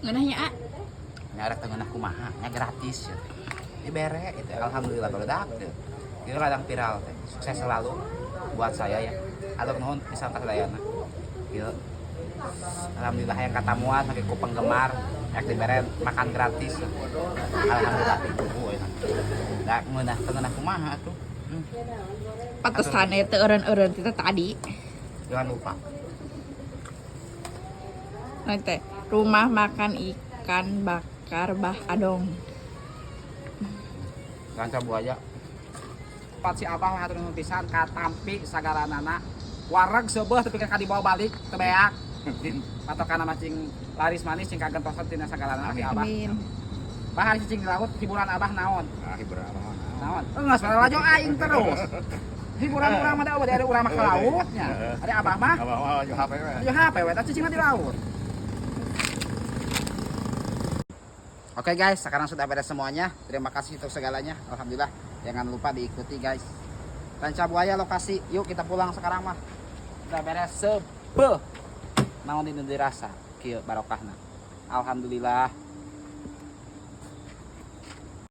Ngeunahnya A. Nyarak tengah kumaha, nya gratis ya. Ini bere itu alhamdulillah barudak teh. Itu ladang viral teh. Sukses selalu buat saya ya. Atau nuhun pisan ka sadayana. Ieu. Alhamdulillah yang kata muat make ku penggemar yak dibere makan gratis. Alhamdulillah itu. Da ngeunah tengah kumaha atuh. Pantesan eta eureun-eureun kita tadi. Jangan lupa. Nanti rumah makan ikan bakar Bah Adong. Ranca buaya. Pat si abah hatur nuhun pisan ka tampi sagaranana. Wareg seubeuh tapi ka dibawa balik teu beak. Patokana macing laris manis cing kagentosan tina sagaranana si abah. Amin. Bah hari cing laut hiburan abah naon? Hiburan apa? Naon? Geus barawajo aing terus. Hiburan urang mah ada urang mah ke lautnya. Ada abah mah? Abah yo HP we. Ayo HP we, cicing mah di laut. Oke guys, sekarang sudah beres semuanya. Terima kasih untuk segalanya. Alhamdulillah. Jangan lupa diikuti guys. Ranca Buaya lokasi. Yuk kita pulang sekarang mah. Sudah beres sebeuh. Naon di dirasa kieu barokahna. Alhamdulillah.